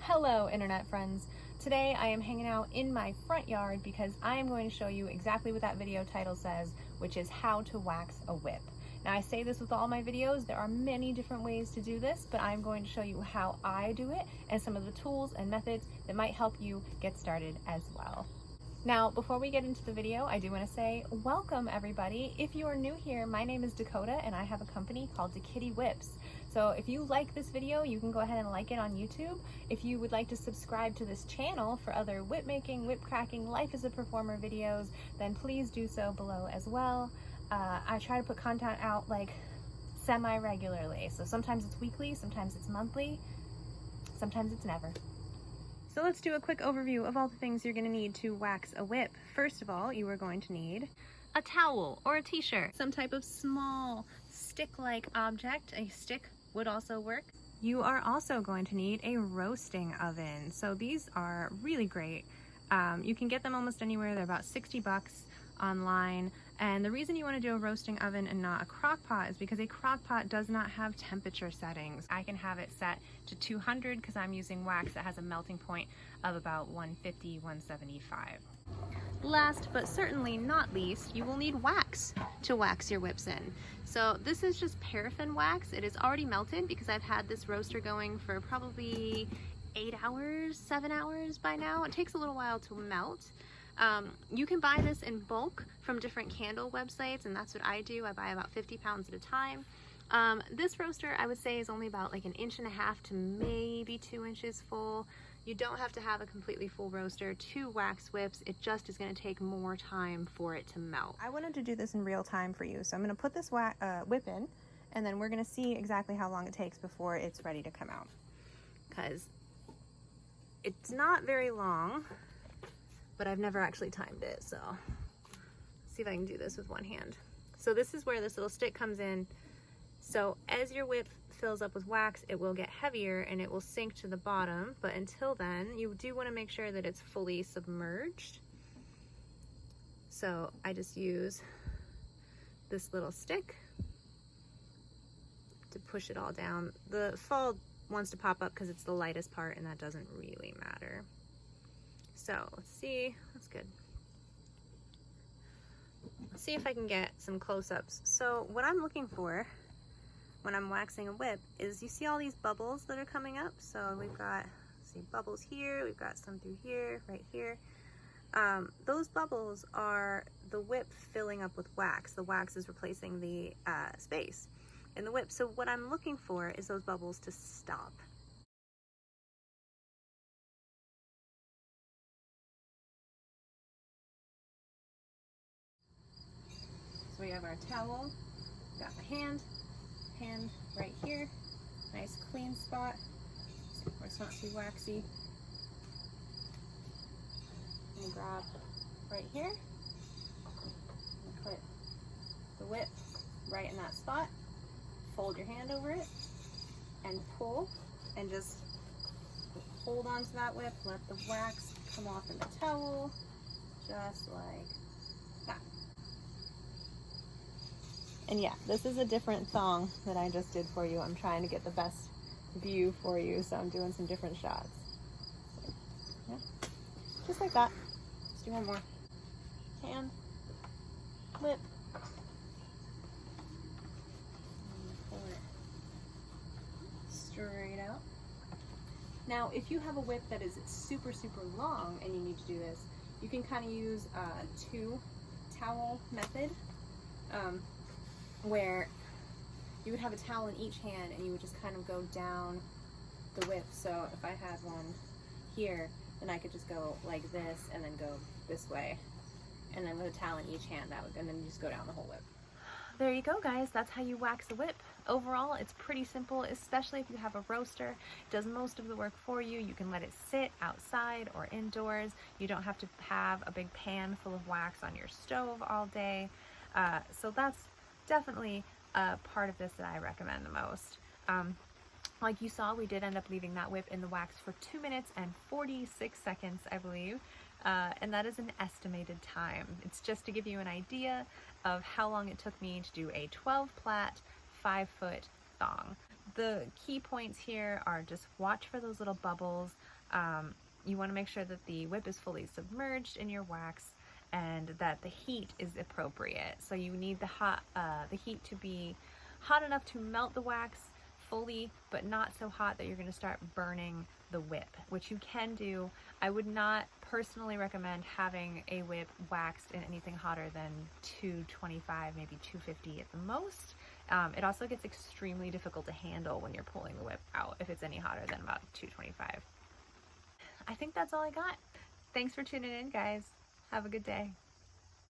Hello internet friends. Today I am hanging out in my front yard because I am going to show you exactly what that video title says, which is how to wax a whip. Now I say this with all my videos, there are many different ways to do this, but I'm going to show you how I do it and some of the tools and methods that might help you get started as well. Now, before we get into the video, I do want to say welcome everybody. If you are new here, my name is Dakota and I have a company called Dakitty Whips. So if you like this video, you can go ahead and like it on YouTube. If you would like to subscribe to this channel for other whip making, whip cracking, life as a performer videos, then please do so below as well. I try to put content out like semi-regularly. So sometimes it's weekly, sometimes it's monthly, sometimes it's never. So let's do a quick overview of all the things you're going to need to wax a whip. First of all, you are going to need a towel or a t-shirt, some type of small stick-like object. A stick would also work. You are also going to need a roasting oven. So these are really great. You can get them almost anywhere. They're about 60 bucks online. And the reason you want to do a roasting oven and not a crock pot is because a crock pot does not have temperature settings. I can have it set to 200 because I'm using wax that has a melting point of about 150, 175. Last but certainly not least, you will need wax to wax your whips in. So this is just paraffin wax. It is already melted because I've had this roaster going for probably 8 hours, 7 hours by now. It takes a little while to melt. You can buy this in bulk from different candle websites, and that's what I do. I buy about 50 pounds at a time. This roaster I would say is only about like 1.5 inches to maybe 2 inches full. You don't have to have a completely full roaster to wax whips. It just is going to take more time for it to melt. I wanted to do this in real time for you, so I'm going to put this whip in, and then we're going to see exactly how long it takes before it's ready to come out. Because it's not very long, but I've never actually timed it, so let's see if I can do this with one hand. So this is where this little stick comes in. So as your whip fills up with wax, it will get heavier and it will sink to the bottom, but until then you do want to make sure that it's fully submerged. So I just use this little stick to push it all down. The fall wants to pop up because it's the lightest part, and that doesn't really matter. So let's see, that's good. Let's see if I can get some close-ups. So what I'm looking for when I'm waxing a whip is, you see all these bubbles that are coming up? So we've got, see, bubbles here, we've got some through here, right here. Those bubbles are the whip filling up with wax. The wax is replacing the space in the whip. So what I'm looking for is those bubbles to stop. So we have our towel, got my hand right here, nice clean spot, where it's not too waxy. And grab right here, and put the whip right in that spot, fold your hand over it, and pull, and just hold onto that whip, let the wax come off in the towel, just like that. And yeah, this is a different thong that I just did for you. I'm trying to get the best view for you, so I'm doing some different shots. So, yeah, just like that. Let's do one more. Hand, whip, and pull it straight out. Now, if you have a whip that is super, super long and you need to do this, you can kind of use a 2-towel method. Where you would have a towel in each hand and you would just kind of go down the whip. So if I had one here, then I could just go like this and then go this way. And then with a towel in each hand, that would, and then you just go down the whole whip. There you go, guys. That's how you wax a whip. Overall, it's pretty simple, especially if you have a roaster. It does most of the work for you. You can let it sit outside or indoors. You don't have to have a big pan full of wax on your stove all day. So that's definitely a part of this that I recommend the most. Like you saw, we did end up leaving that whip in the wax for 2 minutes and 46 seconds, I believe. And that is an estimated time. It's just to give you an idea of how long it took me to do a 12 plait, 5-foot thong. The key points here are just watch for those little bubbles. You want to make sure that the whip is fully submerged in your wax and that the heat is appropriate. So you need the heat to be hot enough to melt the wax fully, but not so hot that you're going to start burning the whip, which you can do. I would not personally recommend having a whip waxed in anything hotter than 225, maybe 250 at the most. It also gets extremely difficult to handle when you're pulling the whip out if it's any hotter than about 225. I think that's all I got. Thanks for tuning in, guys. Have a good day.